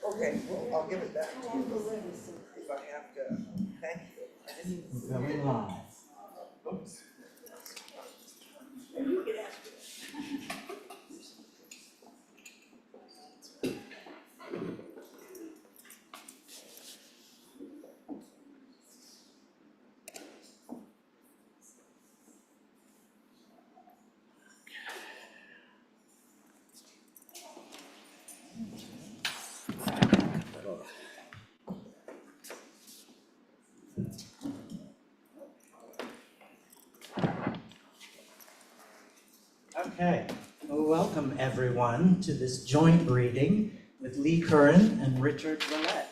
Okay, well, I'll give it back to you if I have to. Thank you. We're going live. Oops. Okay, well, welcome everyone to this joint reading with Leigh Curran and Richard Willett.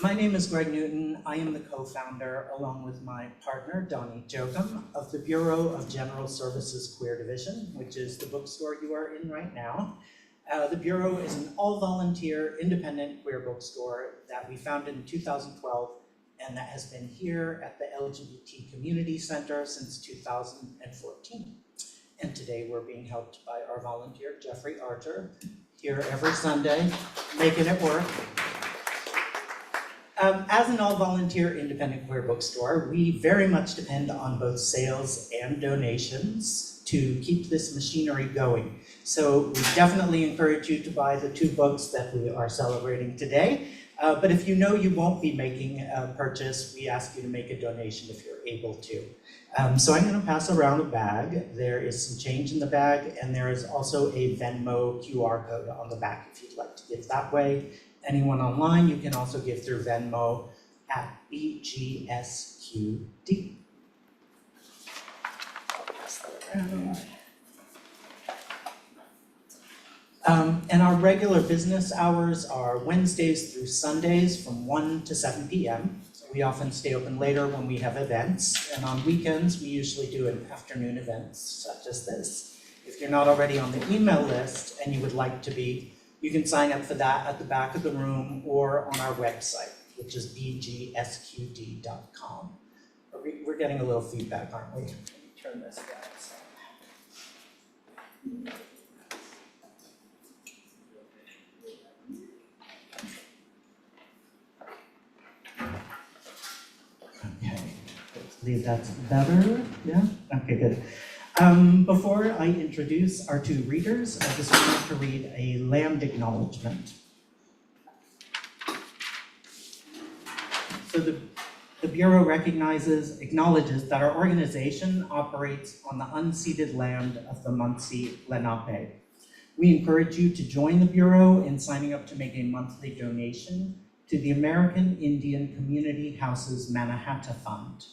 My name is Greg Newton. I am the co-founder, along with my partner, Donnie Jokum, of the Bureau of General Services Queer Division, which is the bookstore you are in right now. The Bureau is an all-volunteer, independent queer bookstore that we founded in 2012, and that has been here at the LGBT Community Center since 2014. And today we're being helped by our volunteer, Jeffrey Archer, here every Sunday, making it work. As an all-volunteer independent queer bookstore, we very much depend on both sales and donations to keep this machinery going. So we definitely encourage you to buy the 2 books that we are celebrating today. But if you know you won't be making a purchase, we ask you to make a donation if you're able to. So I'm going to pass around a bag. There is some change in the bag, and there is also a Venmo QR code on the back if you'd like to give that way. Anyone online, you can also give through Venmo at BGSQD. I'll pass that around. And our regular business hours are Wednesdays through Sundays from 1 to 7 p.m. So we often stay open later when we have events. And on weekends, we usually do an afternoon events such as this. If you're not already on the email list and you would like to be, you can sign up for that at the back of the room or on our website, which is bgsqd.com. We're getting a little feedback, aren't we? Let me turn this down. Okay, hopefully that's better. Yeah? Okay, good. Before I introduce our 2 readers, I just wanted to read a land acknowledgement. So the Bureau acknowledges that our organization operates on the unceded land of the Munsee Lenape. We encourage you to join the Bureau in signing up to make a monthly donation to the American Indian Community Houses Mannahatta Fund.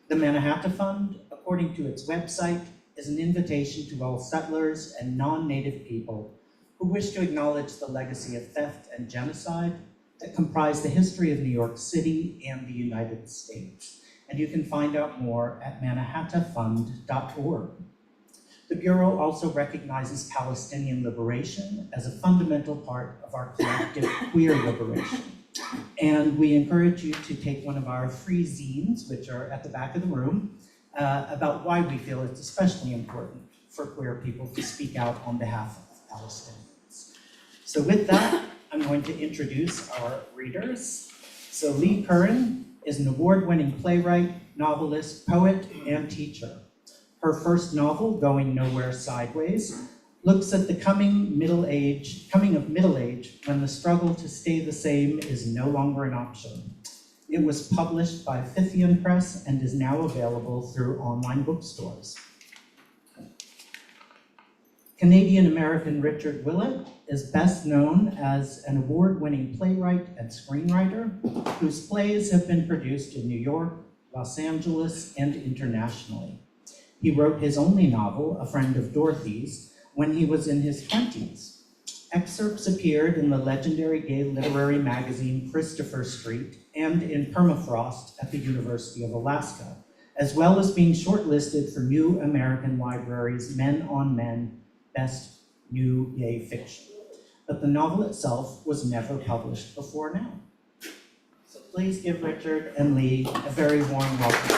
The Mannahatta Fund, according to its website, is an invitation to all settlers and non-native people who wish to acknowledge the legacy of theft and genocide that comprise the history of New York City and the United States. And you can find out more at mannahattafund.org. The Bureau also recognizes Palestinian liberation as a fundamental part of our collective queer liberation. And we encourage you to take one of our free zines, which are at the back of the room, about why we feel it's especially important for queer people to speak out on behalf of Palestinians. So with that, I'm going to introduce our readers. So Leigh Curran is an award-winning playwright, novelist, poet, and teacher. Her first novel, Going Nowhere Sideways, looks at the coming of middle age when the struggle to stay the same is no longer an option. It was published by Fithian Press and is now available through online bookstores. Canadian-American Richard Willett is best known as an award-winning playwright and screenwriter whose plays have been produced in New York, Los Angeles, and internationally. He wrote his only novel, A Friend of Dorothy's, when he was in his 20s. Excerpts appeared in the legendary gay literary magazine Christopher Street and in Permafrost at the University of Alaska, as well as being shortlisted for New American Library's Men on Men Best New Gay Fiction. But the novel itself was never published before now. So Please give Richard and Leigh a very warm welcome.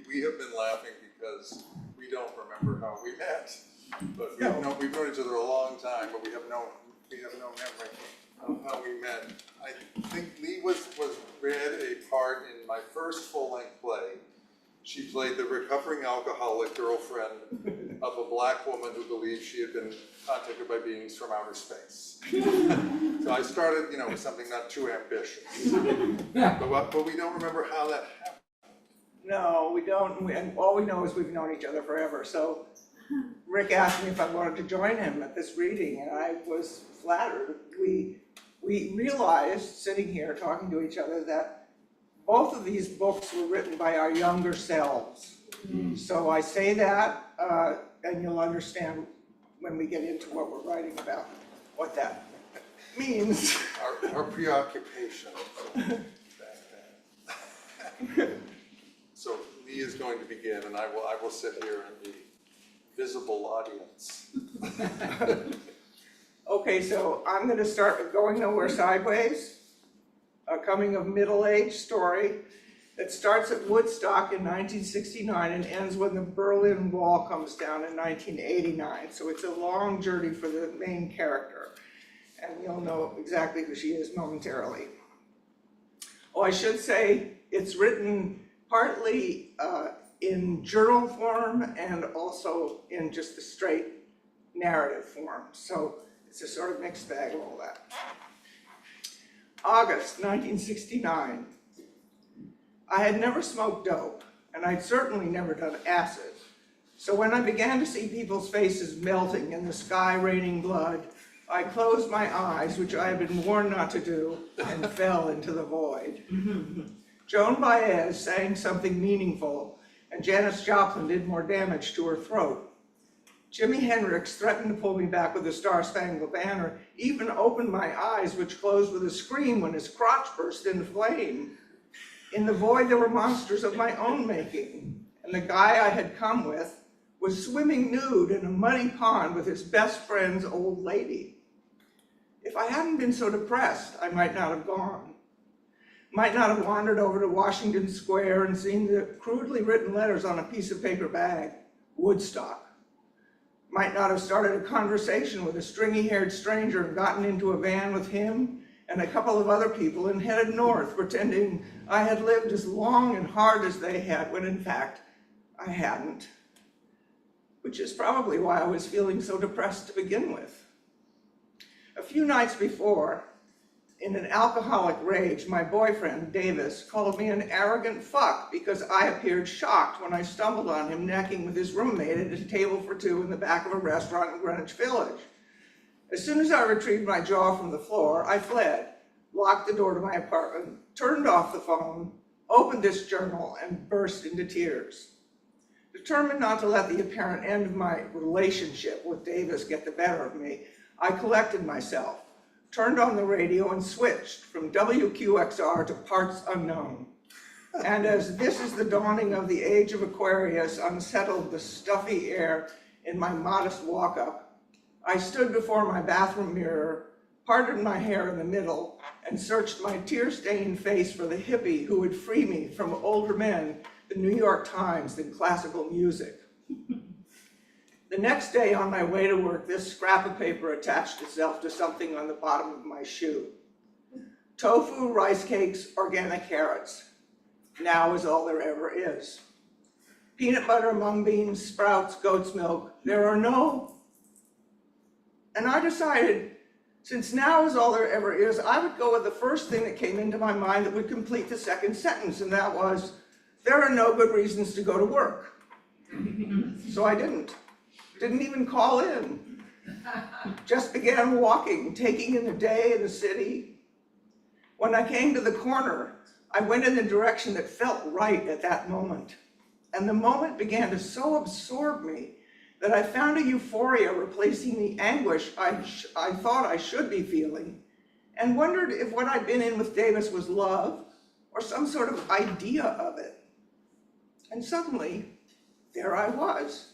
We have been laughing because we don't remember how we met, but we've known each other a long time, but we have no memory of how we met. I think Leigh was read a part in my first full-length play. She played the recovering alcoholic girlfriend of a black woman who believed she had been contacted by beings from outer space. So I started, with something not too ambitious, but we don't remember how that happened. No, we don't, and all we know is we've known each other forever. So Rick asked me if I wanted to join him at this reading, and I was flattered. We realized, sitting here talking to each other, that both of these books were written by our younger selves. So I say that, and you'll understand when we get into what we're writing about, what that means. Our preoccupation back then. So Leigh is going to begin, and I will sit here in the visible audience. Okay, so I'm going to start with Going Nowhere Sideways, a coming of middle-age story that starts at Woodstock in 1969 and ends when the Berlin Wall comes down in 1989. So it's a long journey for the main character, and you'll know exactly who she is momentarily. Oh, I should say it's written partly in journal form and also in just the straight narrative form. So it's a sort of mixed bag of all that. August 1969. I had never smoked dope, and I'd certainly never done acid. So when I began to see people's faces melting and the sky raining blood, I closed my eyes, which I had been warned not to do, and fell into the void. Joan Baez sang something meaningful, and Janis Joplin did more damage to her throat. Jimi Hendrix threatened to pull me back with the Star-Spangled Banner, even opened my eyes, which closed with a scream when his crotch burst into flame. In the void, there were monsters of my own making, and the guy I had come with was swimming nude in a muddy pond with his best friend's old lady. If I hadn't been so depressed, I might not have gone. Might not have wandered over to Washington Square and seen the crudely written letters on a piece of paper bag, Woodstock. Might not have started a conversation with a stringy-haired stranger and gotten into a van with him and a couple of other people and headed north, pretending I had lived as long and hard as they had, when in fact, I hadn't. Which is probably why I was feeling so depressed to begin with. A few nights before, in an alcoholic rage, my boyfriend, Davis, called me an arrogant fuck because I appeared shocked when I stumbled on him necking with his roommate at a table for two in the back of a restaurant in Greenwich Village. As soon as I retrieved my jaw from the floor, I fled, locked the door to my apartment, turned off the phone, opened this journal, and burst into tears. Determined not to let the apparent end of my relationship with Davis get the better of me, I collected myself, turned on the radio, and switched from WQXR to Parts Unknown. And as This Is the Dawning of the Age of Aquarius unsettled the stuffy air in my modest walk-up, I stood before my bathroom mirror, parted my hair in the middle, and searched my tear-stained face for the hippie who would free me from older men, the New York Times, and classical music. The next day on my way to work, this scrap of paper attached itself to something on the bottom of my shoe. Tofu, rice cakes, organic carrots. Now is all there ever is. Peanut butter, mung beans, sprouts, goat's milk. There are no... And I decided, since now is all there ever is, I would go with the first thing that came into my mind that would complete the second sentence, and that was, there are no good reasons to go to work. So I didn't. Didn't even call in. Just began walking, taking in the day and the city. When I came to the corner, I went in the direction that felt right at that moment. And the moment began to so absorb me that I found a euphoria replacing the anguish I thought I should be feeling, and wondered if what I'd been in with Davis was love or some sort of idea of it. And suddenly, there I was,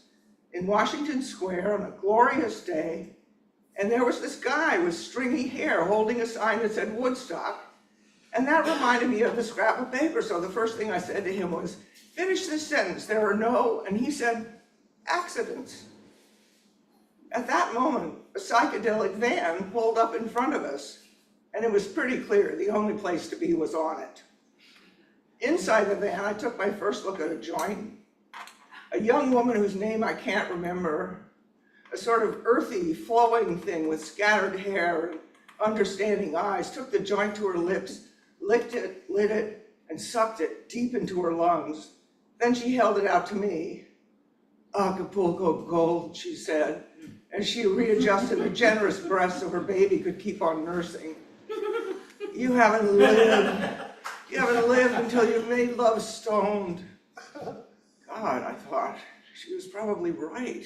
in Washington Square on a glorious day, and there was this guy with stringy hair holding a sign that said Woodstock, and that reminded me of the scrap of paper. So the first thing I said to him was, finish this sentence, there are no, and he said, accidents. At that moment, a psychedelic van pulled up in front of us, and it was pretty clear the only place to be was on it. Inside the van, I took my first look at a joint. A young woman whose name I can't remember, a sort of earthy, flowing thing with scattered hair and understanding eyes, took the joint to her lips, licked it, lit it, and sucked it deep into her lungs. Then she held it out to me. Acapulco Gold, she said, as she readjusted the generous breast so her baby could keep on nursing. You haven't lived until you've made love stoned. God, I thought, she was probably right.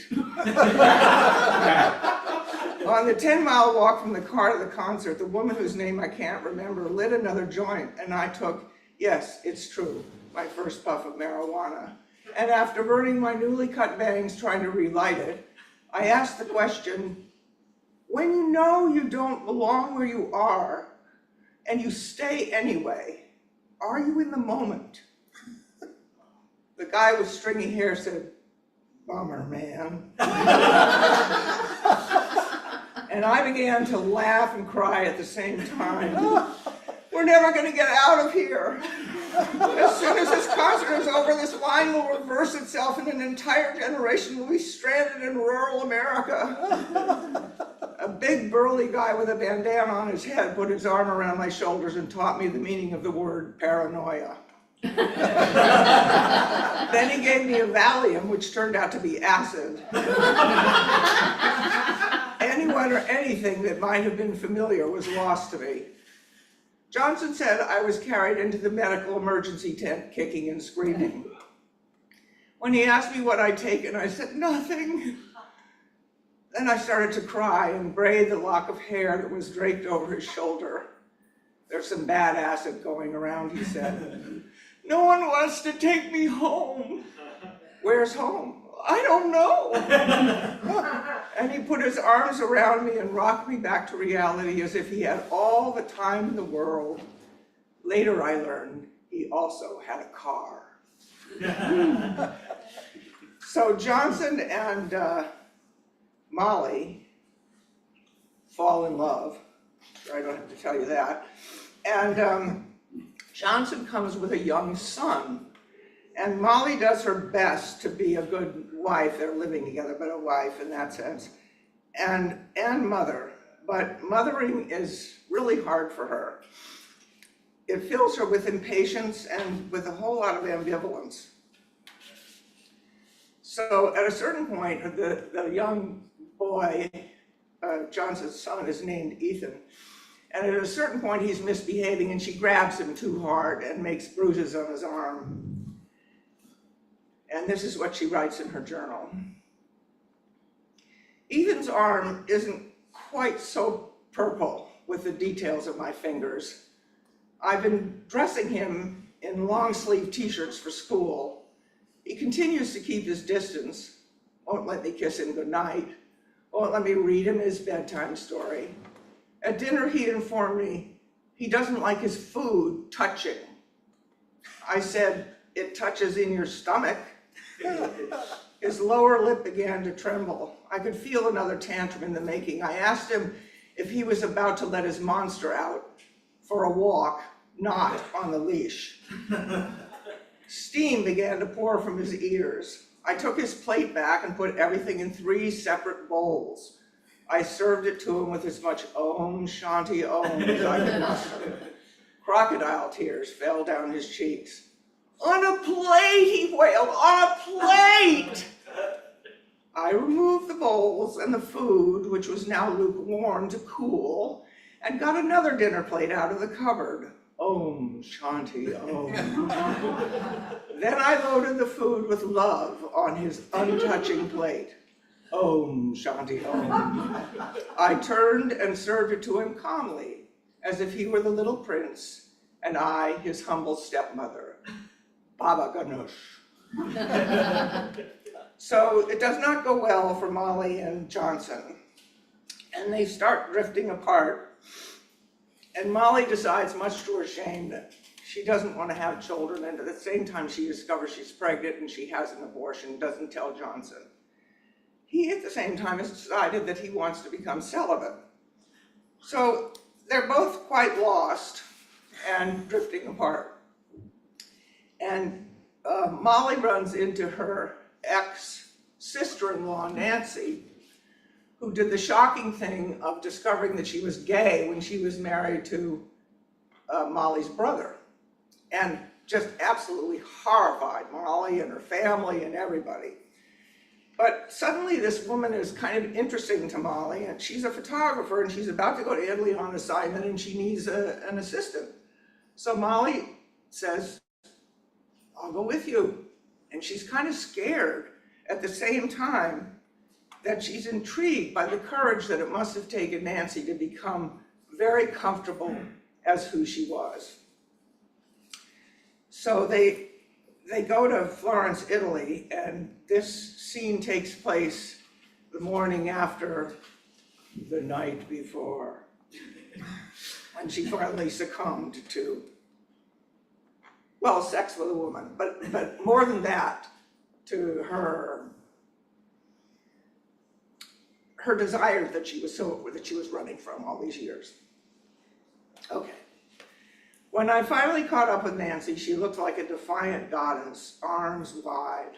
On the 10-mile walk from the car to the concert, the woman whose name I can't remember lit another joint, and I took, yes, it's true, my first puff of marijuana. And after burning my newly cut bangs trying to relight it, I asked the question, when you know you don't belong where you are, and you stay anyway, are you in the moment? The guy with stringy hair said, bummer, man. And I began to laugh and cry at the same time. We're never gonna get out of here. As soon as this concert is over, this line will reverse itself and an entire generation will be stranded in rural America. A big burly guy with a bandana on his head put his arm around my shoulders and taught me the meaning of the word paranoia. Then he gave me a Valium, which turned out to be acid. Anyone or anything that might have been familiar was lost to me. Johnson said I was carried into the medical emergency tent, kicking and screaming. When he asked me what I'd taken, I said, nothing. Then I started to cry and braid the lock of hair that was draped over his shoulder. There's some bad acid going around, he said. No one wants to take me home. Where's home? I don't know. And he put his arms around me and rocked me back to reality as if he had all the time in the world. Later I learned he also had a car. So Johnson and Molly fall in love. I don't have to tell you that. And Johnson comes with a young son. And Molly does her best to be a good wife. They're living together, but a wife in that sense, and mother. But mothering is really hard for her. It fills her with impatience and with a whole lot of ambivalence. So at a certain point, the young boy, Johnson's son, is named Ethan. And at a certain point, he's misbehaving, and she grabs him too hard and makes bruises on his arm. And this is what she writes in her journal. Ethan's arm isn't quite so purple with the details of my fingers. I've been dressing him in long sleeve t-shirts for school. He continues to keep his distance, won't let me kiss him goodnight, won't let me read him his bedtime story. At dinner, he informed me he doesn't like his food touching. I said, it touches in your stomach. His lower lip began to tremble. I could feel another tantrum in the making. I asked him if he was about to let his monster out for a walk, not on the leash. Steam began to pour from his ears. I took his plate back and put everything in 3 separate bowls. I served it to him with as much Om Shanti Om as I could muster. Crocodile tears fell down his cheeks. On a plate, he wailed, on a plate! I removed the bowls and the food, which was now lukewarm, to cool, and got another dinner plate out of the cupboard. Om Shanti Om. Then I loaded the food with love on his untouching plate. Om Shanti Om. I turned and served it to him calmly, as if he were the little prince, and I, his humble stepmother. Baba Ganush. So it does not go well for Molly and Johnson, and they start drifting apart. And Molly decides, much to her shame, that she doesn't want to have children, and at the same time she discovers she's pregnant and she has an abortion, doesn't tell Johnson. He, at the same time, has decided that he wants to become celibate. So they're both quite lost and drifting apart. And Molly runs into her ex-sister-in-law, Nancy, who did the shocking thing of discovering that she was gay when she was married to Molly's brother, and just absolutely horrified Molly and her family and everybody. But suddenly this woman is kind of interesting to Molly, and she's a photographer, and she's about to go to Italy on assignment, and she needs an assistant. So Molly says, I'll go with you. And she's kind of scared at the same time that she's intrigued by the courage that it must have taken Nancy to become very comfortable as who she was. So they go to Florence, Italy, and this scene takes place the morning after the night before, when she finally succumbed to, well, sex with a woman, but more than that, to her desire that she was running from all these years. Okay. When I finally caught up with Nancy, she looked like a defiant goddess, arms wide.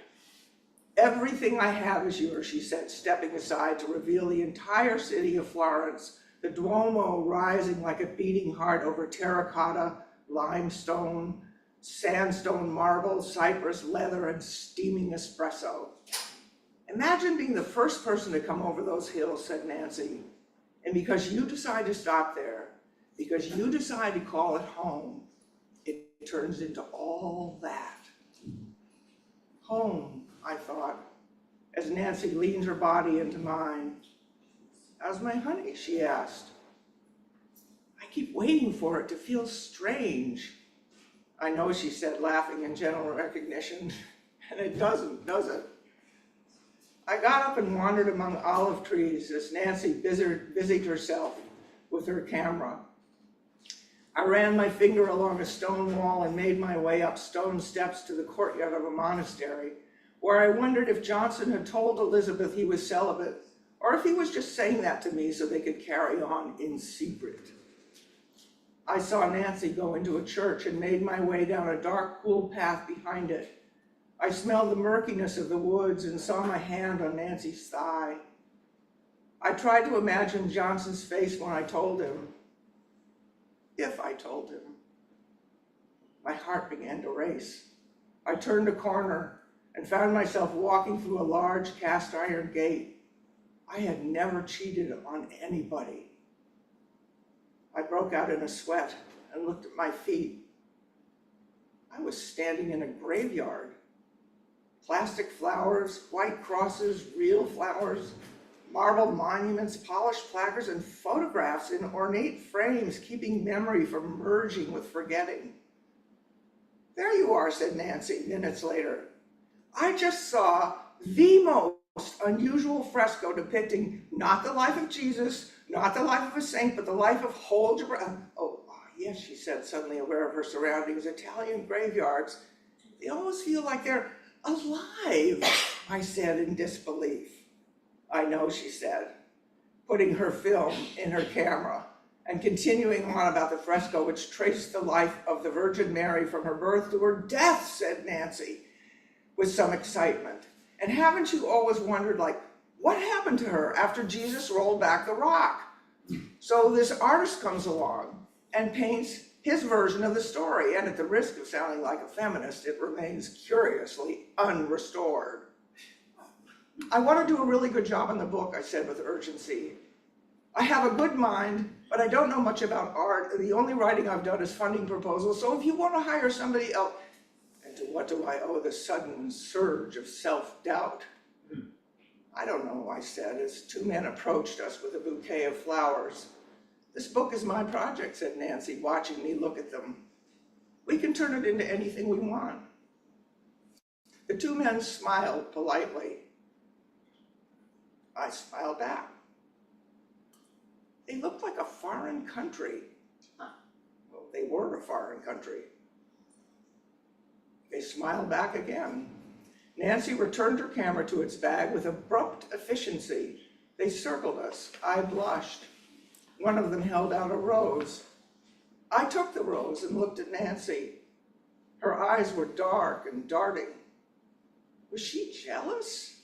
Everything I have is yours, she said, stepping aside to reveal the entire city of Florence, the Duomo rising like a beating heart over terracotta, limestone, sandstone marble, cypress, leather, and steaming espresso. Imagine being the first person to come over those hills, said Nancy, and because you decide to stop there, because you decide to call it home, it turns into all that. Home, I thought, as Nancy leaned her body into mine. How's my honey, she asked. I keep waiting for it to feel strange. I know, she said, laughing in general recognition, and it doesn't, does it? I got up and wandered among olive trees as Nancy busied herself with her camera. I ran my finger along a stone wall and made my way up stone steps to the courtyard of a monastery, where I wondered if Johnson had told Elizabeth he was celibate, or if he was just saying that to me so they could carry on in secret. I saw Nancy go into a church and made my way down a dark, cool path behind it. I smelled the murkiness of the woods and saw my hand on Nancy's thigh. I tried to imagine Johnson's face when I told him, if I told him. My heart began to race. I turned a corner and found myself walking through a large cast iron gate. I had never cheated on anybody. I broke out in a sweat and looked at my feet. I was standing in a graveyard. Plastic flowers, white crosses, real flowers, marble monuments, polished placards, and photographs in ornate frames, keeping memory from merging with forgetting. There you are, said Nancy minutes later. I just saw the most unusual fresco depicting not the life of Jesus, not the life of a saint, but the life of whole Jerusalem. Oh, yes, she said, suddenly aware of her surroundings. Italian graveyards, they almost feel like they're alive, I said in disbelief. I know, she said, putting her film in her camera and continuing on about the fresco, which traced the life of the Virgin Mary from her birth to her death, said Nancy, with some excitement. And haven't you always wondered, like, what happened to her after Jesus rolled back the rock? So this artist comes along and paints his version of the story, and at the risk of sounding like a feminist, it remains curiously unrestored. I want to do a really good job in the book, I said with urgency. I have a good mind, but I don't know much about art, and the only writing I've done is funding proposals, so if you want to hire somebody else, and to what do I owe the sudden surge of self-doubt? I don't know, I said, as two men approached us with a bouquet of flowers. This book is my project, said Nancy, watching me look at them. We can turn it into anything we want. The two men smiled politely. I smiled back. They looked like a foreign country. Well, they were a foreign country. They smiled back again. Nancy returned her camera to its bag with abrupt efficiency. They circled us. I blushed. One of them held out a rose. I took the rose and looked at Nancy. Her eyes were dark and darting. Was she jealous?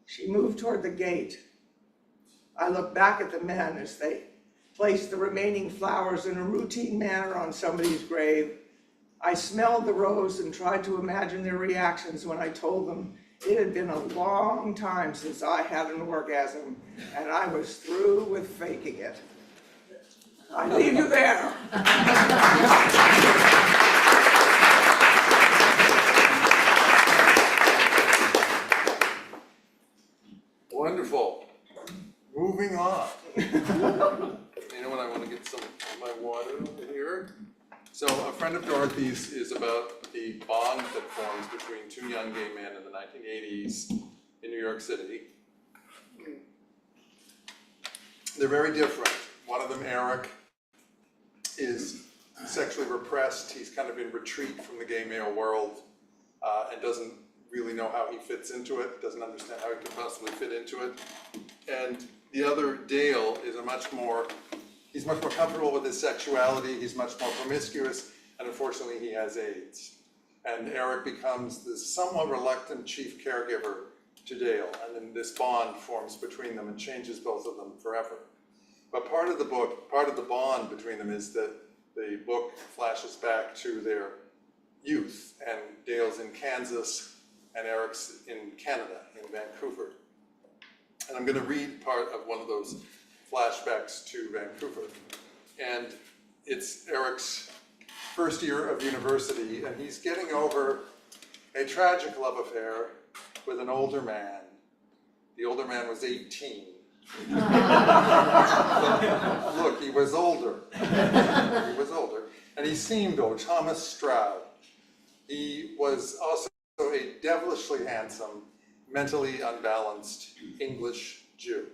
She moved toward the gate. I looked back at the men as they placed the remaining flowers in a routine manner on somebody's grave. I smelled the rose and tried to imagine their reactions when I told them it had been a long time since I had an orgasm and I was through with faking it. I leave you there. Wonderful. Moving on. You know what, I want to get some of my water over here. So a friend of Dorothy's is about the bond that forms between two young gay men in the 1980s in New York City. They're very different. One of them, Eric, is sexually repressed. He's kind of in retreat from the gay male world and doesn't really know how he fits into it, doesn't understand how he could possibly fit into it. And the other, Dale, is he's much more comfortable with his sexuality, he's much more promiscuous, and unfortunately he has AIDS. And Eric becomes this somewhat reluctant chief caregiver to Dale, and then this bond forms between them and changes both of them forever. But part of the bond between them is that the book flashes back to their youth, and Dale's in Kansas, and Eric's in Canada, in Vancouver. And I'm going to read part of one of those flashbacks to Vancouver. And it's Eric's first year of university, and he's getting over a tragic love affair with an older man. The older man was 18. Look, he was older. He was older. And he seemed old, Thomas Stroud. He was also a devilishly handsome, mentally unbalanced English Jew.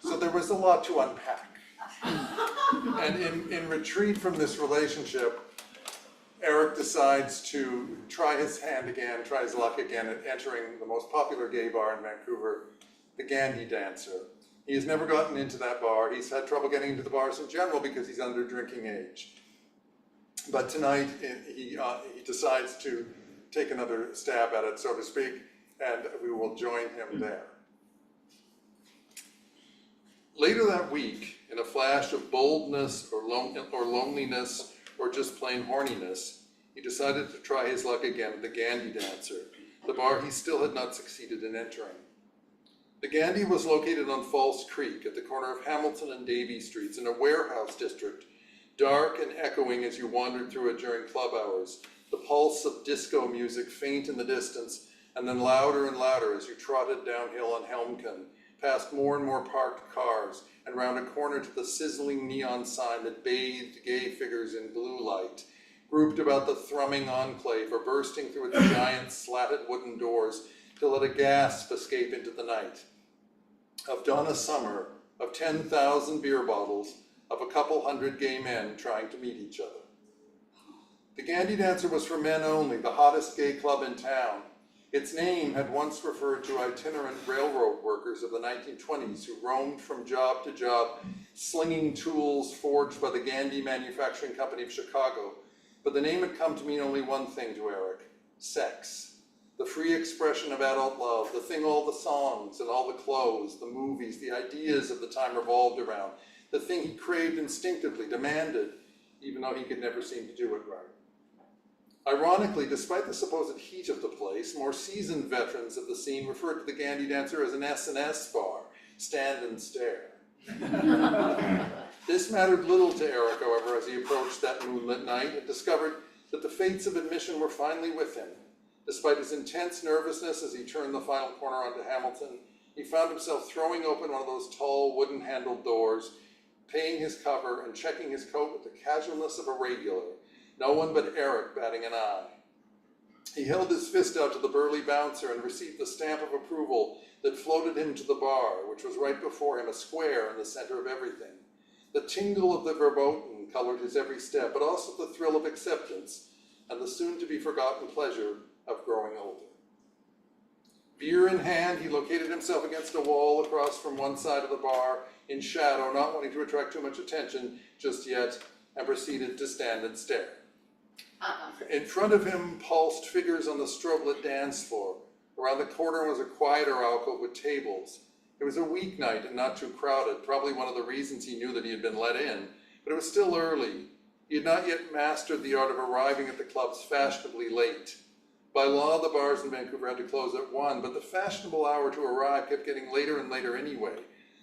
So there was a lot to unpack. And in retreat from this relationship, Eric decides to try his hand again, try his luck again at entering the most popular gay bar in Vancouver, the Gandhi Dancer. He has never gotten into that bar. He's had trouble getting into the bars in general because he's under drinking age. But tonight, he decides to take another stab at it, so to speak, and we will join him there. Later that week, in a flash of boldness or loneliness or just plain horniness, he decided to try his luck again at the Gandhi Dancer, the bar he still had not succeeded in entering. The Gandhi was located on False Creek at the corner of Hamilton and Davie Streets in a warehouse district, dark and echoing as you wandered through it during club hours, the pulse of disco music faint in the distance, and then louder and louder as you trotted downhill on Helmken, past more and more parked cars, and round a corner to the sizzling neon sign that bathed gay figures in blue light, grouped about the thrumming enclave or bursting through its giant slatted wooden doors to let a gasp escape into the night. Of Donna Summer, of 10,000 beer bottles, of a couple hundred gay men trying to meet each other. The Gandhi Dancer was for men only, the hottest gay club in town. Its name had once referred to itinerant railroad workers of the 1920s who roamed from job to job, slinging tools forged by the Gandhi Manufacturing Company of Chicago. But the name had come to mean only one thing to Eric: sex. The free expression of adult love, the thing all the songs and all the clothes, the movies, the ideas of the time revolved around, the thing he craved instinctively, demanded, even though he could never seem to do it right. Ironically, despite the supposed heat of the place, more seasoned veterans of the scene referred to the Gandhi Dancer as an S&S bar, stand and stare. This mattered little to Eric, however, as he approached that moonlit night and discovered that the fates of admission were finally with him. Despite his intense nervousness as he turned the final corner onto Hamilton, he found himself throwing open one of those tall wooden-handled doors, paying his cover and checking his coat with the casualness of a regular, no one but Eric batting an eye. He held his fist out to the burly bouncer and received the stamp of approval that floated him to the bar, which was right before him, a square in the center of everything. The tingle of the verboten colored his every step, but also the thrill of acceptance and the soon-to-be-forgotten pleasure of growing older. Beer in hand, he located himself against a wall across from one side of the bar, in shadow, not wanting to attract too much attention just yet, and proceeded to stand and stare. In front of him pulsed figures on the strobe-lit dance floor. Around the corner was a quieter alcove with tables. It was a weeknight and not too crowded, probably one of the reasons he knew that he had been let in, but it was still early. He had not yet mastered the art of arriving at the clubs fashionably late. By law, the bars in Vancouver had to close at 1, but the fashionable hour to arrive kept getting later and later anyway,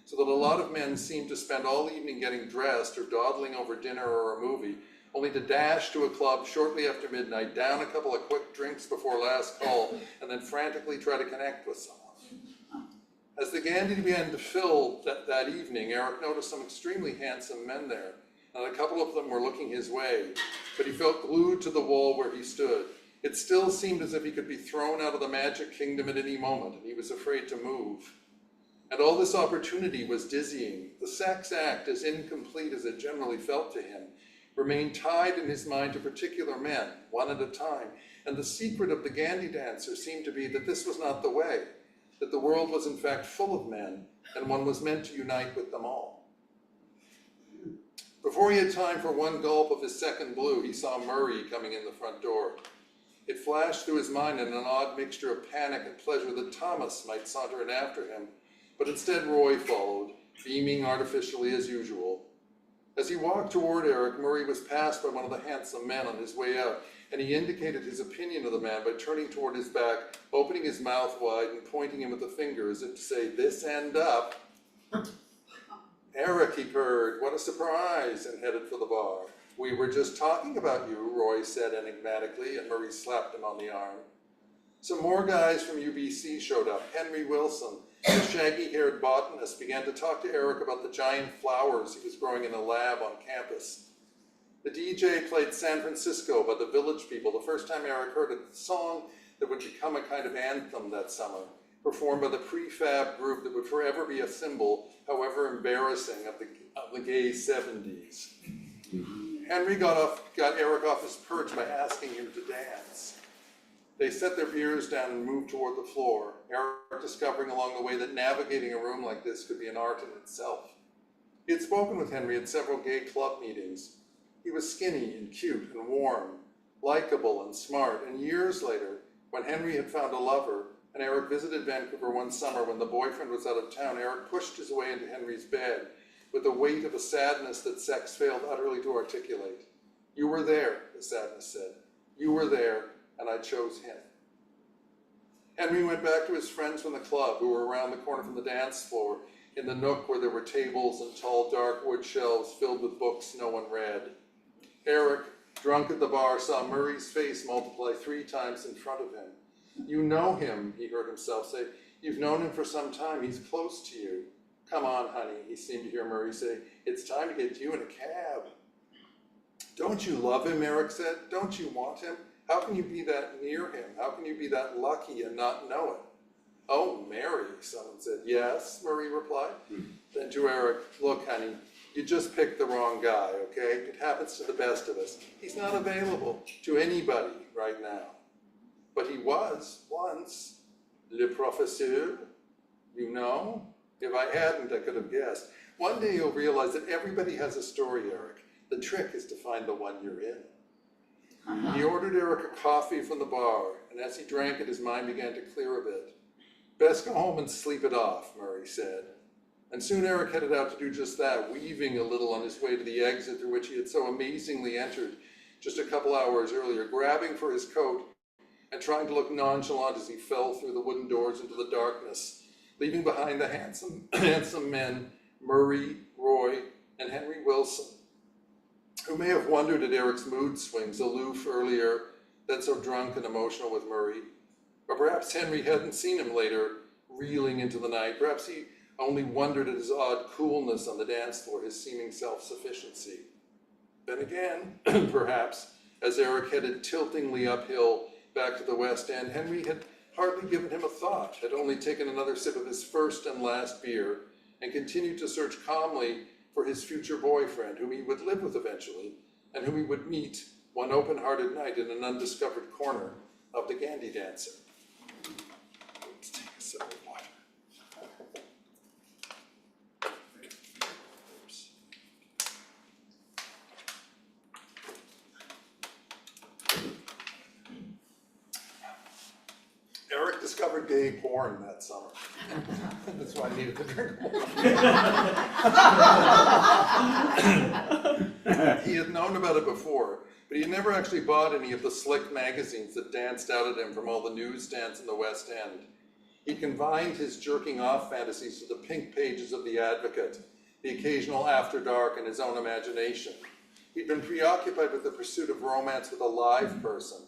so that a lot of men seemed to spend all evening getting dressed or dawdling over dinner or a movie, only to dash to a club shortly after midnight, down a couple of quick drinks before last call, and then frantically try to connect with someone. As the Gandhi began to fill that evening, Eric noticed some extremely handsome men there, and a couple of them were looking his way, but he felt glued to the wall where he stood. It still seemed as if he could be thrown out of the magic kingdom at any moment, and he was afraid to move. And all this opportunity was dizzying. The sex act, as incomplete as it generally felt to him, remained tied in his mind to particular men, one at a time, and the secret of the Gandhi dancer seemed to be that this was not the way, that the world was in fact full of men, and one was meant to unite with them all. Before he had time for one gulp of his second blue, he saw Murray coming in the front door. It flashed through his mind in an odd mixture of panic and pleasure that Thomas might saunter in after him, but instead Roy followed, beaming artificially as usual. As he walked toward Eric, Murray was passed by one of the handsome men on his way out, and he indicated his opinion of the man by turning toward his back, opening his mouth wide and pointing him with a finger as if to say, "This end up." "Eric," he purred, "what a surprise," and headed for the bar. "We were just talking about you," Roy said enigmatically, and Murray slapped him on the arm. Some more guys from UBC showed up. Henry Wilson, the shaggy-haired botanist, began to talk to Eric about the giant flowers he was growing in a lab on campus. The DJ played San Francisco by the Village People, the first time Eric heard a song that would become a kind of anthem that summer, performed by the prefab group that would forever be a symbol, however embarrassing, of the gay 70s. Henry got Eric off his perch by asking him to dance. They set their beers down and moved toward the floor, Eric discovering along the way that navigating a room like this could be an art in itself. He had spoken with Henry at several gay club meetings. He was skinny and cute and warm, likable and smart, and years later, when Henry had found a lover, and Eric visited Vancouver one summer when the boyfriend was out of town, Eric pushed his way into Henry's bed with the weight of a sadness that sex failed utterly to articulate. "You were there," the sadness said. "You were there, and I chose him." Henry went back to his friends from the club who were around the corner from the dance floor in the nook where there were tables and tall dark wood shelves filled with books no one read. Eric, drunk at the bar, saw Murray's face multiply 3 times in front of him. "You know him," he heard himself say. "You've known him for some time. He's close to you." "Come on, honey," he seemed to hear Murray say. "It's time to get you in a cab." "Don't you love him?" Eric said. "Don't you want him? How can you be that near him? How can you be that lucky and not know it?" "Oh, Mary," someone said. "Yes," Murray replied. Then to Eric, "Look, honey, you just picked the wrong guy, okay? It happens to the best of us. He's not available to anybody right now. But he was once. Le professeur, you know? If I hadn't, I could have guessed. One day you'll realize that everybody has a story, Eric. The trick is to find the one you're in." He ordered Eric a coffee from the bar, and as he drank it, his mind began to clear a bit. "Best go home and sleep it off," Murray said. And soon Eric headed out to do just that, weaving a little on his way to the exit through which he had so amazingly entered just a couple hours earlier, grabbing for his coat and trying to look nonchalant as he fell through the wooden doors into the darkness, leaving behind the handsome men, Murray, Roy, and Henry Wilson, who may have wondered at Eric's mood swings, aloof earlier, then so drunk and emotional with Murray. Or perhaps Henry hadn't seen him later, reeling into the night. Perhaps he only wondered at his odd coolness on the dance floor, his seeming self-sufficiency. Then again, perhaps, as Eric headed tiltingly uphill, back to the West End, Henry had hardly given him a thought, had only taken another sip of his first and last beer, and continued to search calmly for his future boyfriend, whom he would live with eventually, and whom he would meet one open-hearted night in an undiscovered corner of the Gandy Dancer. Let's take a sip of water. Eric discovered gay porn that summer. That's why I needed to drink more. He had known about it before, but he had never actually bought any of the slick magazines that danced out at him from all the newsstands in the West End. He confined his jerking off fantasies to the pink pages of The Advocate, the occasional After Dark, and his own imagination. He'd been preoccupied with the pursuit of romance with a live person,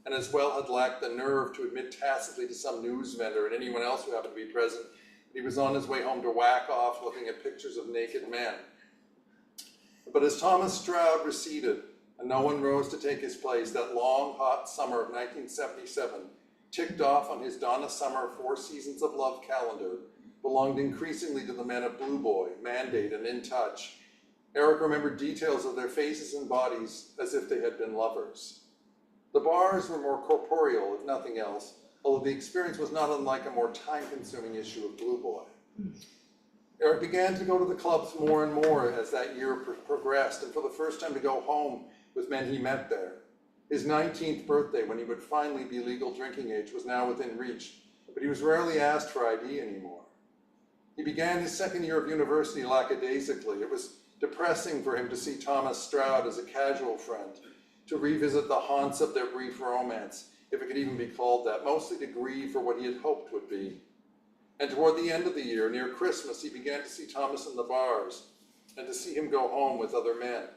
and as well had lacked the nerve to admit tacitly to some news vendor and anyone else who happened to be present that he was on his way home to whack off looking at pictures of naked men. But as Thomas Stroud receded, and no one rose to take his place, that long, hot summer of 1977 ticked off on his Donna Summer 4 Seasons of Love calendar, belonged increasingly to the men of Blue Boy, Mandate, and In Touch. Eric remembered details of their faces and bodies as if they had been lovers. The bars were more corporeal, if nothing else, although the experience was not unlike a more time-consuming issue of Blue Boy. Eric began to go to the clubs more and more as that year progressed, and for the first time to go home with men he met there. His 19th birthday, when he would finally be legal drinking age, was now within reach, but he was rarely asked for ID anymore. He began his second year of university lackadaisically. It was depressing for him to see Thomas Stroud as a casual friend, to revisit the haunts of their brief romance, if it could even be called that, mostly to grieve for what he had hoped would be. And toward the end of the year, near Christmas, he began to see Thomas in the bars, and to see him go home with other men,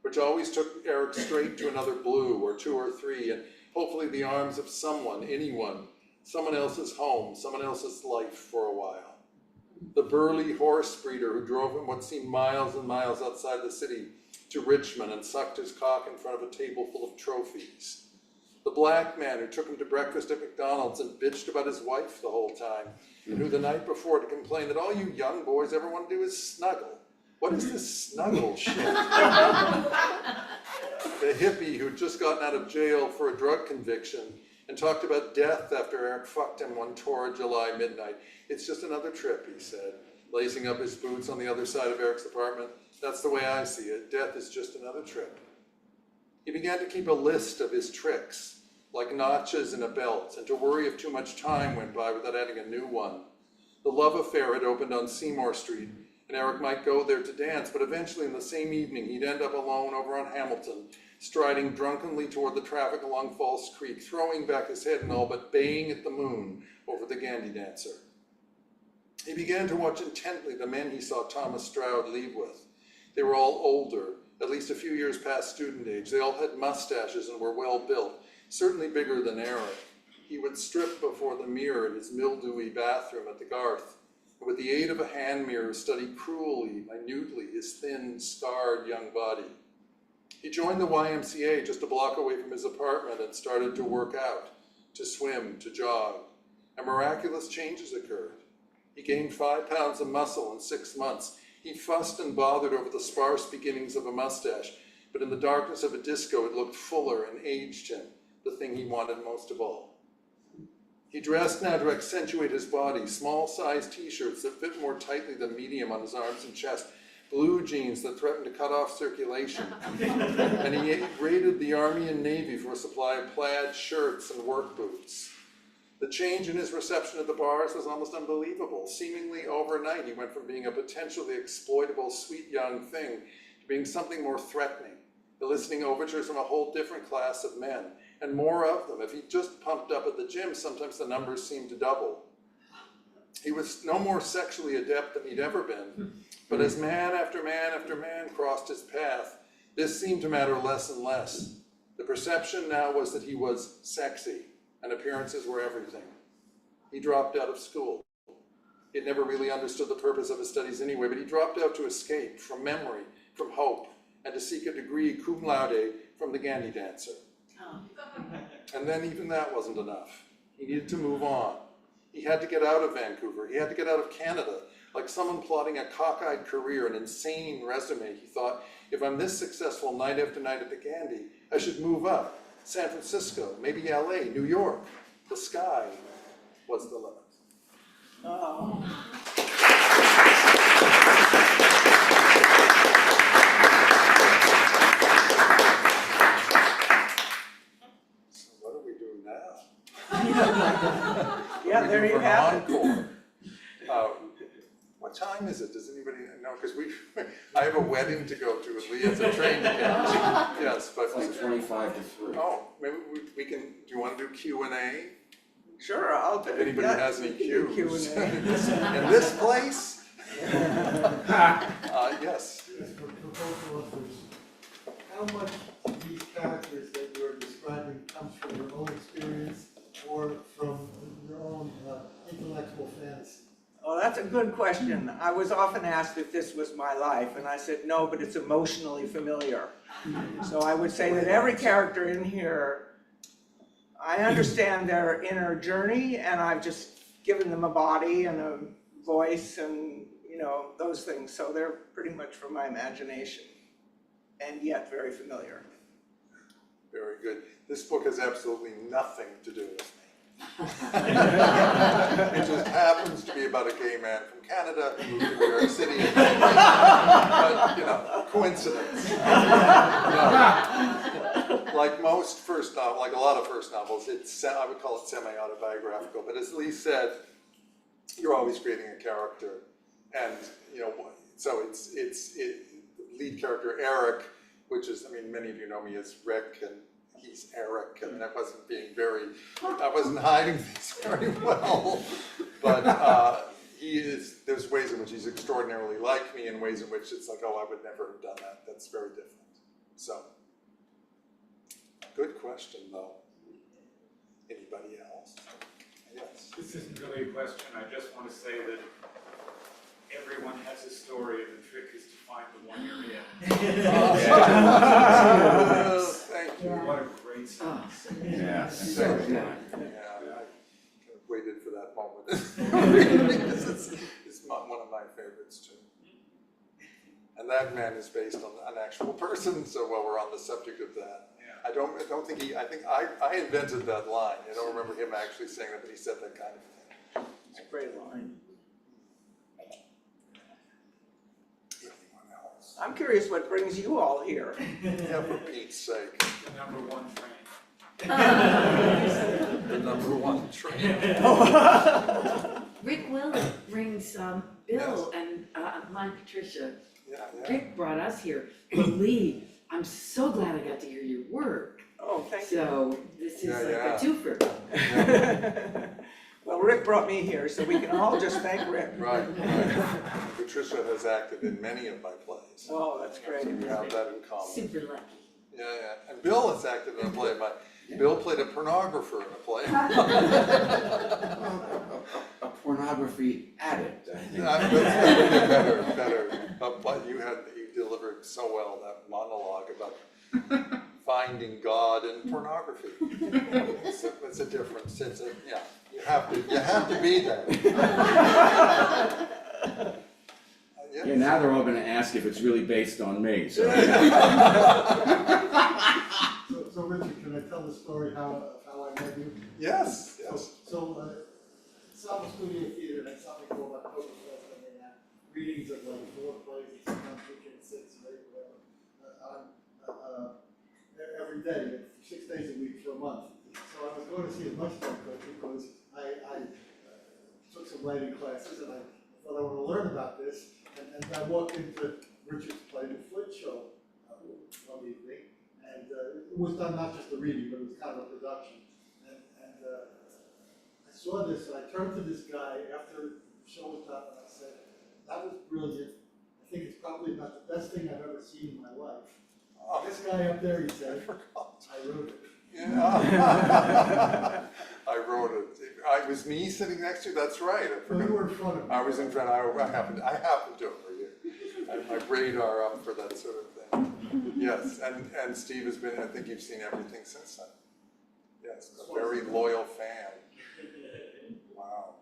which always took Eric straight to another Blue, or 2 or 3, and hopefully the arms of someone, anyone, someone else's home, someone else's life for a while. The burly horse breeder who drove him what seemed miles and miles outside the city to Richmond and sucked his cock in front of a table full of trophies. The black man who took him to breakfast at McDonald's and bitched about his wife the whole time, and who the night before had complained that all you young boys ever want to do is snuggle. What is this snuggle shit? The hippie who'd just gotten out of jail for a drug conviction and talked about death after Eric fucked him one torrid July midnight. It's just another trip, he said, lacing up his boots on the other side of Eric's apartment. That's the way I see it. Death is just another trip. He began to keep a list of his tricks, like notches in a belt, and to worry if too much time went by without adding a new one. The love affair had opened on Seymour Street, and Eric might go there to dance, but eventually in the same evening he'd end up alone over on Hamilton, striding drunkenly toward the traffic along False Creek, throwing back his head and all but baying at the moon over the Gandy Dancer. He began to watch intently the men he saw Thomas Stroud leave with. They were all older, at least a few years past student age. They all had mustaches and were well built, certainly bigger than Eric. He would strip before the mirror in his mildewy bathroom at the Garth, and with the aid of a hand mirror study cruelly, minutely, his thin, scarred young body. He joined the YMCA just a block away from his apartment and started to work out, to swim, to jog, and miraculous changes occurred. He gained 5 pounds of muscle in 6 months. He fussed and bothered over the sparse beginnings of a mustache, but in the darkness of a disco it looked fuller and aged him, the thing he wanted most of all. He dressed now to accentuate his body, small-sized t-shirts that fit more tightly than medium on his arms and chest, blue jeans that threatened to cut off circulation, and he raided the Army and Navy for a supply of plaid shirts and work boots. The change in his reception at the bars was almost unbelievable. Seemingly overnight, he went from being a potentially exploitable, sweet young thing to being something more threatening, eliciting overtures from a whole different class of men, and more of them. If he just pumped up at the gym, sometimes the numbers seemed to double. He was no more sexually adept than he'd ever been, but as man after man after man crossed his path, this seemed to matter less and less. The perception now was that he was sexy, and appearances were everything. He dropped out of school. He had never really understood the purpose of his studies anyway, but he dropped out to escape from memory, from hope, and to seek a degree cum laude from the Gandy Dancer. And then even that wasn't enough. He needed to move on. He had to get out of Vancouver. He had to get out of Canada. Like someone plotting a cockeyed career, an insane resume. He thought, if I'm this successful night after night at the Gandhi, I should move up. San Francisco, maybe LA, New York. The sky was the limit. Oh. So what do we do now? Yeah, there you have it. Encore. What time is it? Does anybody know? Because I have a wedding to go to with Leigh. It's a train to catch. Yes, but It's like 25 to 3. oh, maybe we can. Do you want to do Q&A? Sure, I'll do If it. anybody Yeah, has any we can do cues Q&A. in this place? Yes. Yes, for proposal authors, how much of these characters that you're describing comes from your own experience or from your own intellectual fantasy? Oh, that's a good question. I was often asked if this was my life, and I said no, but it's emotionally familiar. So I would say that every character in here, I understand their inner journey, and I've just given them a body and a voice and, you know, those things. So they're pretty much from my imagination, and yet very familiar. Very good. This book has absolutely nothing to do with me. It just happens to be about a gay man from Canada who moved to New York City. But, you know, coincidence. Like most first novels, like a lot of first novels, I would call it semi-autobiographical. But as Leigh said, you're always creating a character, and you know, so it's lead character Eric, which is, I mean, many of you know me as Rick, and he's Eric, and I wasn't hiding things very well, but there's ways in which he's extraordinarily like me, and ways in which it's like, oh, I would never have done that. That's very different. So, good question though. Anybody else? Yes. This isn't really a question, I just want to say that everyone has a story and the trick is to find the one you're in. Thank you. What a great sentence. Yeah. Thank you. Yeah, I kind of waited for that moment. It's one of my favorites too. And that man is based on an actual person, so while we're on the subject of that, I don't think I think I invented that line. I don't remember him actually saying that, but he said that kind of thing. It's a great line. Anyone else? I'm curious what brings you all here. Yeah, for Pete's sake. The number one train. The number one train. Rick Willett brings Bill and mine Patricia. Yeah. Rick brought us here. But Leigh, I'm so glad I got to hear your work. Oh, thank you. So this is like a twofer. Well, Rick brought me here, so we can all just thank Rick. Right. Patricia has acted in many of my plays. Oh, that's great. We have that in common. Super lucky. Yeah. And Bill has acted in a play of mine. Bill played a pornographer in a play. A pornography addict, I think. Better. But you delivered so well that monologue about finding God in pornography. It's a difference. You have to be there. Yeah, now they're all going to ask if it's really based on me. So So Richard, can I tell the story how I met you? Yes. So Salvo Studio Theater had something called Oktoberfest, and they had readings of like 4 plays, sometimes weekend 6 or 8, whatever, every day, 6 days a week for a month. So I was going to see as much as I could because I took some writing classes and I thought I want to learn about this. And I walked into Richard's play, The Flint Show, one evening, and it was done not just a reading, but it was kind of a production. And I saw this, and I turned to this guy after the show was done, and I said, "That was brilliant. I think it's probably about the best thing I've ever seen in my life." This guy up there, he said, "I wrote it." Yeah. I wrote it. It was me sitting next to you. That's right. I Well, forgot. you were in front of me. I was in front. I happened to over you. I have my radar up for that sort of thing. Yes, and Steve has been, I think you've seen everything since then. Yes, a very loyal fan. Wow.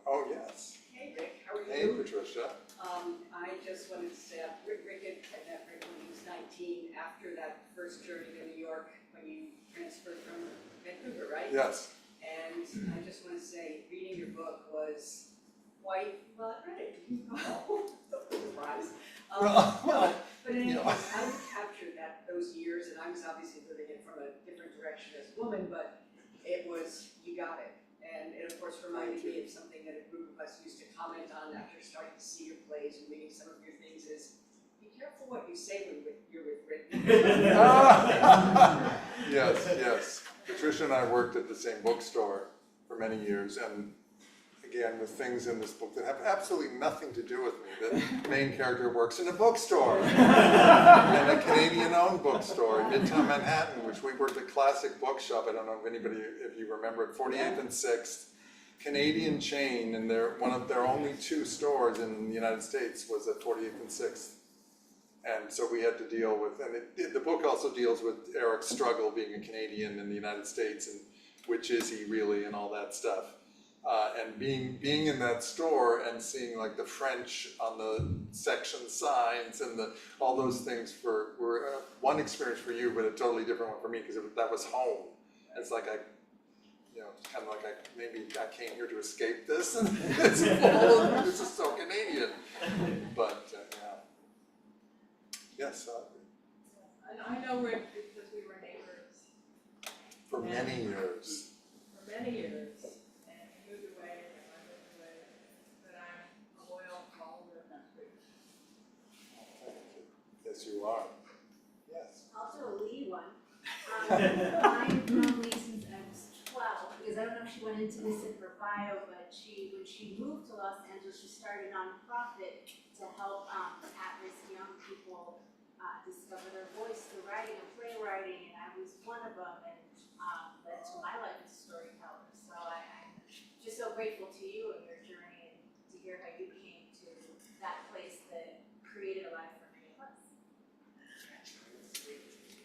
Oh, yes. Hey Rick, how are Hey, you? Patricia. I just wanted to say, Rick had met Rick when he was 19, after that first journey to New York, when you transferred from Vancouver, right? Yes. And I just want to say, reading your book was quite, well, I read it, surprise. No, but in any case, how you captured those years, and I was obviously living it from a different direction as a woman, but it was, you got it. And it of course reminded me of something that a group of us used to comment on after starting to see your plays and reading some of your things is, be careful what you say when you're with Rick. Yes, yes. Patricia and I worked at the same bookstore for many years, and again, with things in this book that have absolutely nothing to do with me. The main character works in a bookstore, and a Canadian-owned bookstore in Midtown Manhattan, which we worked at Classic Bookshop. I don't know if you remember it, 48th and 6th, Canadian chain, and one of their only 2 stores in the United States was at 48th and 6th. And so we had to deal with, and the book also deals with Eric's struggle being a Canadian in the United States, and which is he really, and all that stuff. And being in that store and seeing like the French on the section signs and all those things were one experience for you, but a totally different one for me, because that was home. It's like kind of like maybe I came here to escape this, and this is so Canadian. But yeah. Yes. And I know Rick because we were neighbors For many years. for many years, and he moved away, and I moved away, but I'm a loyal follower of that group. Yes, you are. Yes. I'll do a Leigh one. I've known Leigh since I was 12, because I don't know if she went into this in her bio, but when she moved to Los Angeles, she started a nonprofit to help at-risk young people discover their voice through writing and playwriting, and I was one of them, and led to my life as a storyteller. So I'm just so grateful to you and your journey, and to hear how you came to that place that created a life for many of us.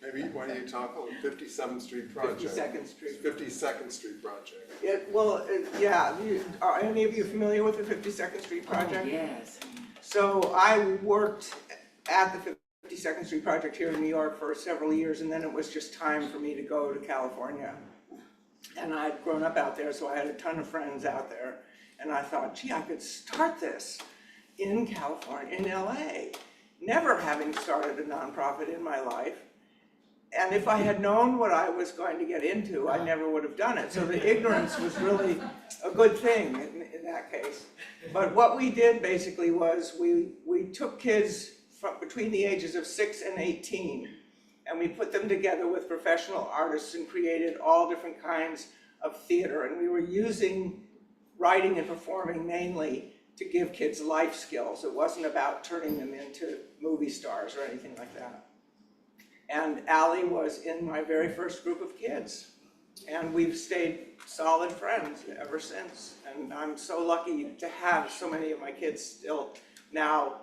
Maybe why don't you talk about 57th Street Project? 52nd Street. 52nd Street Project. Are any of you familiar with the 52nd Street Project? Oh, yes. So I worked at the 52nd Street Project here in New York for several years, and then it was just time for me to go to California. And I'd grown up out there, so I had a ton of friends out there. And I thought, gee, I could start this in California, in LA, never having started a nonprofit in my life. And if I had known what I was going to get into, I never would have done it. So the ignorance was really a good thing in that case. But what we did basically was we took kids from between the ages of 6 and 18, and we put them together with professional artists and created all different kinds of theater. And we were using writing and performing mainly to give kids life skills. It wasn't about turning them into movie stars or anything like that. And Allie was in my very first group of kids. And we've stayed solid friends ever since. And I'm so lucky to have so many of my kids still now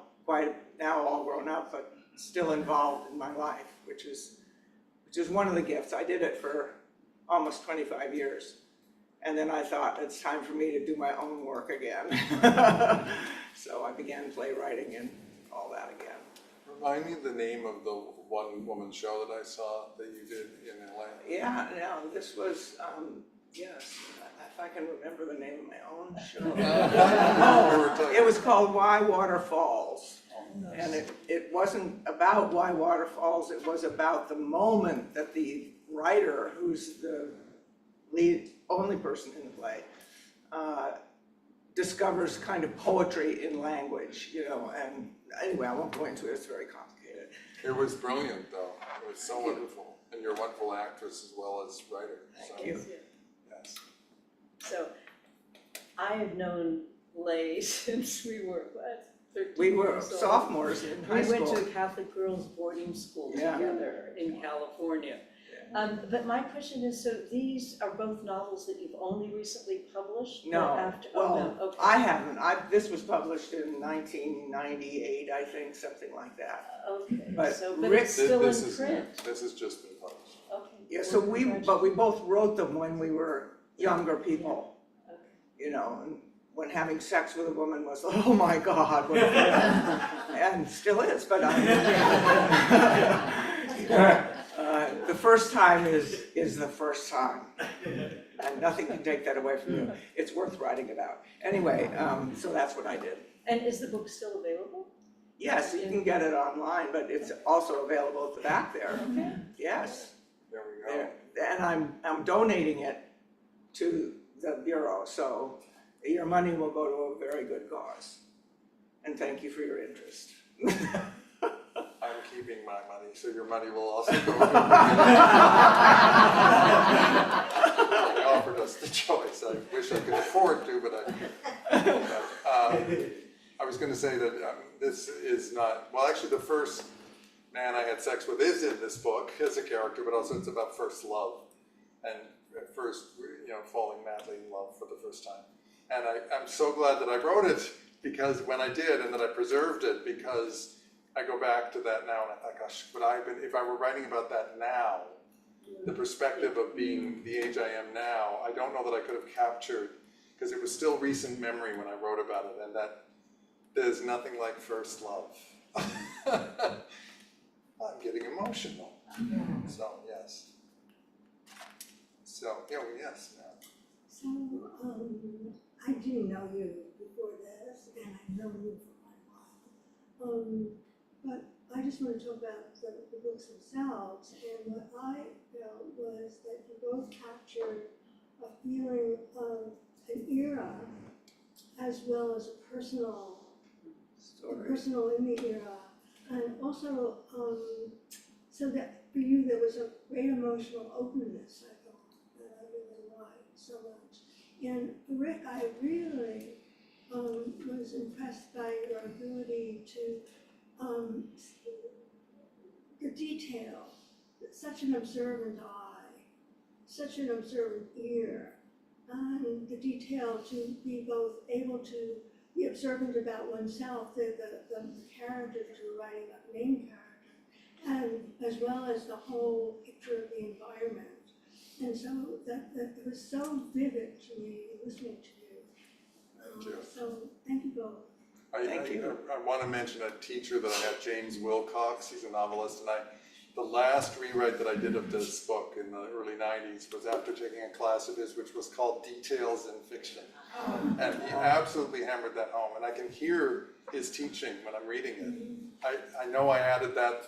all grown up, but still involved in my life, which is one of the gifts. I did it for almost 25 years. And then I thought it's time for me to do my own work again. So I began playwriting and all that again. Remind me of the name of the one-woman show that I saw that you did in LA. Yeah, no, this was, yes, if I can remember the name of my own show. It was called Why Water Falls. And it wasn't about why water falls, it was about the moment that the writer, who's the only person in the play, discovers kind of poetry in language, and anyway, I won't go into it, it's very complicated. It was brilliant though, it was so wonderful, and you're a wonderful actress as well as writer. Thank you. Yes. So, I have known Leigh since we were, 13 We were years old. sophomores in high We school. went to Catholic girls boarding school Yeah. together in California. But my question is, so these are both novels that you've only recently published? or No, after? well, Oh, no, okay. I haven't. This was published in 1998, I think, something like that. Okay, But but Rick- it's still in This is print? This has just been published. Okay. Yeah, well, so we congratulations. both wrote them when we were younger people, Okay. you know, and when having sex with a woman was, oh my God, what and still is, but the first time is the first time. And nothing can take that away from you. It's worth writing about. Anyway, so that's what I did. And is the book still available? Yes, you can get it online, but it's also available at the back there. Okay. Yes. There we go. There. And I'm donating it to the Bureau, so your money will go to a very good cause. And thank you for your interest. I'm keeping my money, so your money will also go. They offered us the choice. I wish I could afford to, but I was going to say that this is not, well, actually the first man I had sex with is in this book as a character, but also it's about first love and first, falling madly in love for the first time. And I'm so glad that I wrote it because when I did, and that I preserved it, because I go back to that now and I thought, gosh, if I were writing about that now, the perspective of being the age I am now, I don't know that I could have captured, because it was still recent memory when I wrote about it, and that there's nothing like first love. I'm getting emotional. So, yes. So, yes. So, I do know you before this, and I've known you for quite a while. But I just want to talk about the books themselves, and what I felt was that you both captured a feeling of an era as well as a personal in the era, and also so that for you there was a great emotional openness, I thought, that I really liked so much. And Rick, I really was impressed by your ability to the detail, such an observant eye, such an observant ear, and the detail to be both able to be observant about oneself, the character that you're writing about, the main character, and as well as the whole picture of the environment. And so that it was so vivid to me listening to you. Thank you. So thank you both. Thank you. I want to mention a teacher that I had, James Wilcox. He's a novelist, and the last rewrite that I did of this book in the early 90s was after taking a class of his, which was called Details in Fiction. And he absolutely hammered that home, and I can hear his teaching when I'm reading it. I know I added that,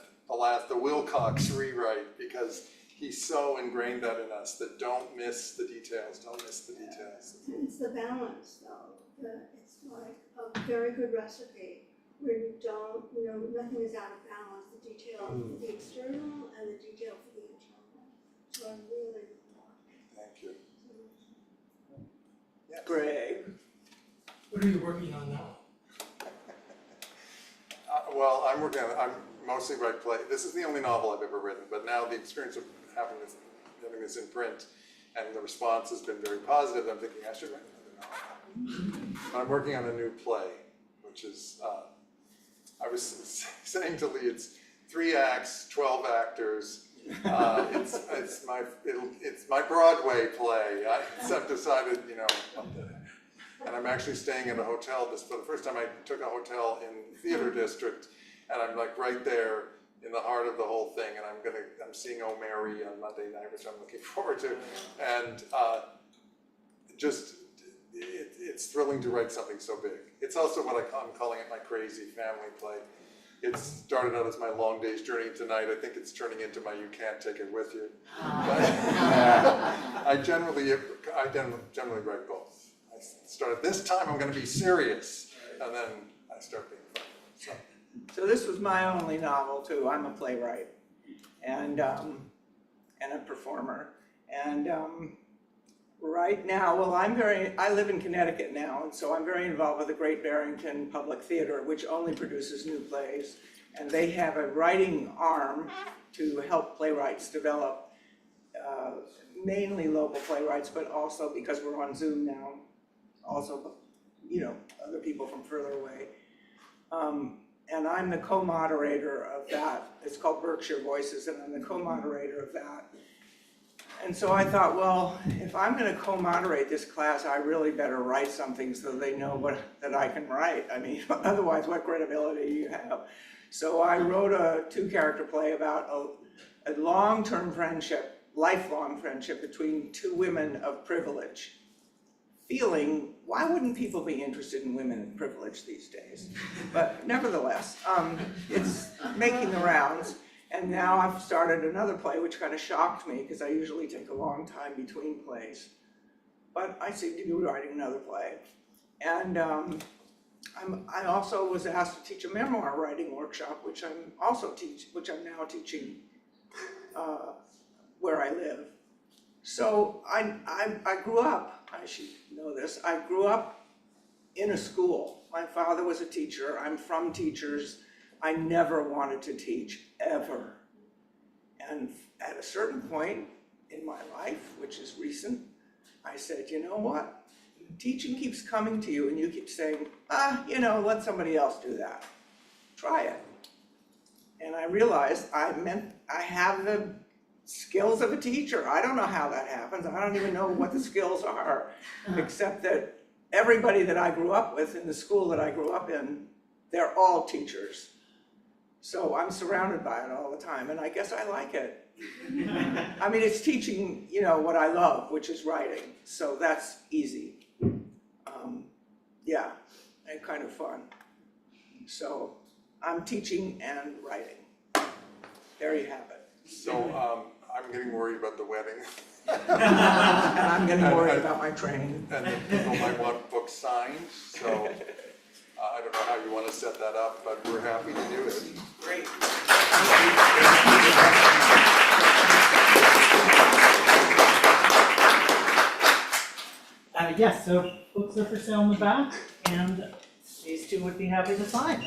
the Wilcox rewrite, because he's so ingrained that in us, that don't miss the details, don't miss the details. It's the balance, though. It's like a very good recipe where you don't, nothing is out of balance. The detail for the external and the detail for the internal. So I really Thank you. Yes. Greg. What are you working on now? Well, I'm mostly write play. This is the only novel I've ever written, but now the experience of having this in print and the response has been very positive. I'm thinking I should write another novel. I'm working on a new play, which is, I was saying to Leigh, it's 3 acts, 12 actors. It's my Broadway play. I've decided, and I'm actually staying at a hotel. For the first time, I took a hotel in the Theater District, and I'm like right there in the heart of the whole thing. And I'm seeing O'Mary on Monday night, which I'm looking forward to. And it's thrilling to write something so big. It's also what I'm calling it my crazy family play. It started out as my long day's journey tonight. I think it's turning into my you can't take it with you. But I generally write both. I started this time I'm going to be serious, and then I start being funny. So this was my only novel too. I'm a playwright and a performer. And right now, I live in Connecticut now, and so I'm very involved with the Great Barrington Public Theater, which only produces new plays. And they have a writing arm to help playwrights develop mainly local playwrights, but also because we're on Zoom now, also, you know, other people from further away. And I'm the co-moderator of that. It's called Berkshire Voices, and I'm the co-moderator of that. And so I thought, well, if I'm gonna co-moderate this class, I really better write something so they know that I can write. I mean, otherwise, what credibility do you have? So I wrote a 2-character play about a long-term friendship, lifelong friendship between 2 women of privilege. Feeling, why wouldn't people be interested in women in privilege these days? But nevertheless, it's making the rounds. And now I've started another play, which kind of shocked me because I usually take a long time between plays. But I seem to be writing another play. And I also was asked to teach a memoir writing workshop, which I'm now teaching where I live. So I grew up, I should know this, I grew up in a school. My father was a teacher, I'm from teachers. I never wanted to teach, ever. And at a certain point in my life, which is recent, I said, you know what? Teaching keeps coming to you and you keep saying, you know, let somebody else do that. Try it. And I realized I have the skills of a teacher. I don't know how that happens. I don't even know what the skills are, except that everybody that I grew up with in the school that I grew up in, they're all teachers. So I'm surrounded by it all the time, and I guess I like it. I mean, it's teaching, you know, what I love, which is writing. So that's easy. Yeah, and kind of fun. So I'm teaching and writing. There you have it. So I'm getting worried about the wedding. And I'm getting worried about my training. And people might want books signed, so I don't know how you want to set that up, but we're happy to do it. Great. Yes, so books are for sale in the back, and these 2 would be happy to sign.